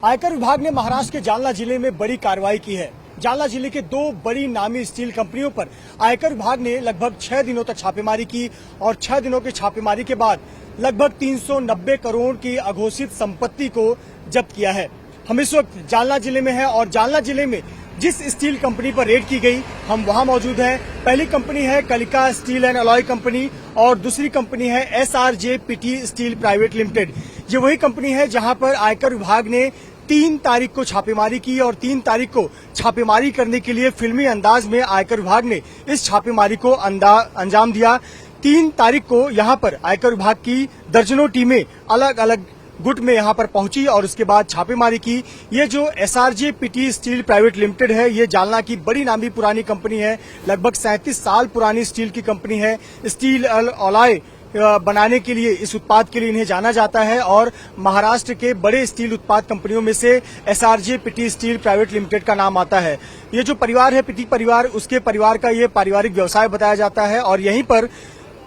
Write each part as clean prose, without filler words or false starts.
आयकर विभाग ने महाराष्ट्र के जालना जिले में बड़ी कार्रवाई की है। जालना जिले के दो बड़ी नामी स्टील कंपनियों पर आयकर विभाग ने लगभग 6 दिनों तक छापेमारी की और 6 दिनों की छापेमारी के बाद लगभग 390 करोड़ की अघोषित संपत्ति को जब्त किया है। हम इस वक्त जालना जिले में हैं और जालना जिले में जिस स्टील कंपनी पर रेड की गई हम वहां मौजूद हैं। पहली कंपनी है कलिका स्टील एंड अलॉय कंपनी और दूसरी कंपनी है SRJPT स्टील प्राइवेट लिमिटेड। ये वही कंपनी है जहां पर आयकर विभाग ने 3 तारीख को छापेमारी की और 3 तारीख को छापेमारी करने के लिए फिल्मी अंदाज में आयकर विभाग ने इस छापेमारी को अंजाम दिया। 3 तारीख को यहां पर आयकर विभाग की दर्जनों टीमें अलग अलग गुट में यहां पर पहुंची और उसके बाद छापेमारी की। ये जो SRJPT स्टील प्राइवेट लिमिटेड है ये जालना की बड़ी नामी पुरानी कंपनी है। लगभग 37 साल पुरानी स्टील की कंपनी है। स्टील अलॉय बनाने के लिए इस उत्पाद के लिए इन्हें जाना जाता है और महाराष्ट्र के बड़े स्टील उत्पाद कंपनियों में से SRJPT स्टील प्राइवेट लिमिटेड का नाम आता है। ये जो परिवार है पिटी परिवार, उसके परिवार का ये पारिवारिक व्यवसाय बताया जाता है और यहीं पर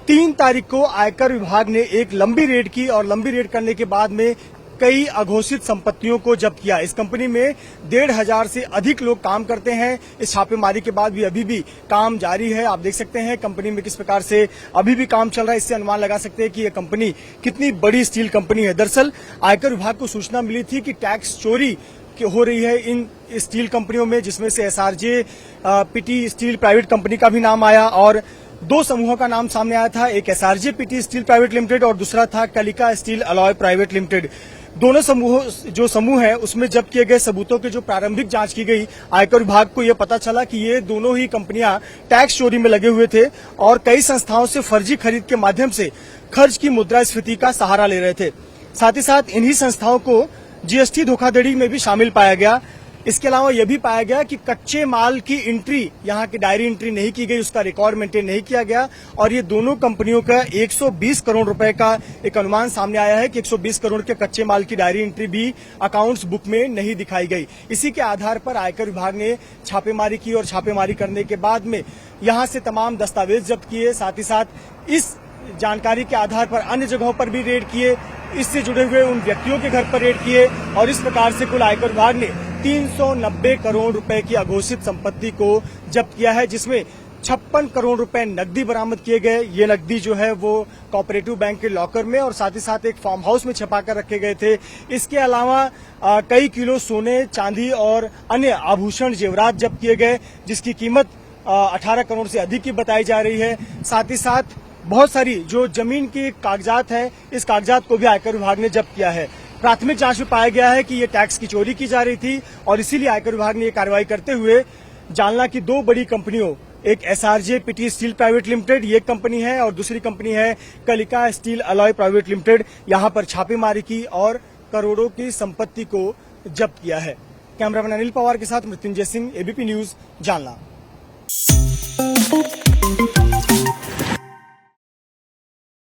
3 तारीख को आयकर विभाग ने एक लंबी रेड की और लंबी रेड करने के बाद में कई अघोषित संपत्तियों को जब्त किया। इस कंपनी में 1,500 से अधिक लोग काम करते हैं। इस छापेमारी के बाद भी अभी भी काम जारी है। आप देख सकते हैं कंपनी में किस प्रकार से अभी भी काम चल रहा है। इससे अनुमान लगा सकते हैं कि यह कंपनी कितनी बड़ी स्टील कंपनी है। दरअसल आयकर विभाग को सूचना मिली थी कि टैक्स चोरी हो रही है इन स्टील कंपनियों में, जिसमें से SRJPT स्टील प्राइवेट कंपनी का भी नाम आया और 2 समूहों का नाम सामने आया था। एक SRJPT स्टील प्राइवेट लिमिटेड और दूसरा था कलिका स्टील अलॉय प्राइवेट लिमिटेड। दोनों समूह है उसमें जब्त किए गए सबूतों की जो प्रारंभिक जांच की गई, आयकर विभाग को यह पता चला कि ये दोनों ही कंपनियां टैक्स चोरी में लगे हुए थे और कई संस्थाओं से फर्जी खरीद के माध्यम से खर्च की मुद्रास्फीति का सहारा ले रहे थे। साथ ही साथ इन्हीं संस्थाओं को GST धोखाधड़ी में भी शामिल पाया गया। इसके अलावा यह भी पाया गया कि कच्चे माल की एंट्री, यहाँ की डायरी एंट्री नहीं की गई, उसका रिकॉर्ड मेंटेन नहीं किया गया और ये दोनों कंपनियों का 120 करोड़ रुपए का एक अनुमान सामने आया है कि 120 करोड़ के कच्चे माल की डायरी एंट्री भी अकाउंट्स बुक में नहीं दिखाई गई। इसी के आधार पर आयकर विभाग ने छापेमारी की और छापेमारी करने के बाद में यहाँ से तमाम दस्तावेज जब्त किए। साथ ही साथ इस जानकारी के आधार पर अन्य जगहों पर भी रेड किए, इससे जुड़े हुए उन व्यक्तियों के घर पर रेड किए और इस प्रकार से कुल आयकर विभाग ने 390 करोड़ रुपए की अघोषित संपत्ति को जब्त किया है, जिसमें 56 करोड़ रुपए नकदी बरामद किए गए। ये नकदी जो है वो कोऑपरेटिव बैंक के लॉकर में और साथ ही साथ एक फार्म हाउस में छिपाकर रखे गए थे। इसके अलावा कई किलो सोने, चांदी और अन्य आभूषण जेवरात जब्त किए गए, जिसकी कीमत 18 करोड़ से अधिक की बताई जा रही है। साथ ही साथ बहुत सारी जो जमीन के कागजात है, इस कागजात को भी आयकर विभाग ने जब्त किया है। प्राथमिक जांच में पाया गया है कि ये टैक्स की चोरी की जा रही थी और इसीलिए आयकर विभाग ने ये कार्रवाई करते हुए जालना की 2 बड़ी कंपनियों, एक SRJPT स्टील प्राइवेट लिमिटेड ये कंपनी है और दूसरी कंपनी है कलिका स्टील अलॉय प्राइवेट लिमिटेड, यहां पर छापेमारी की और करोड़ों की संपत्ति को जब्त किया है। कैमरामैन अनिल पवार के साथ मृत्युंजय सिंह, ABP न्यूज, जालना।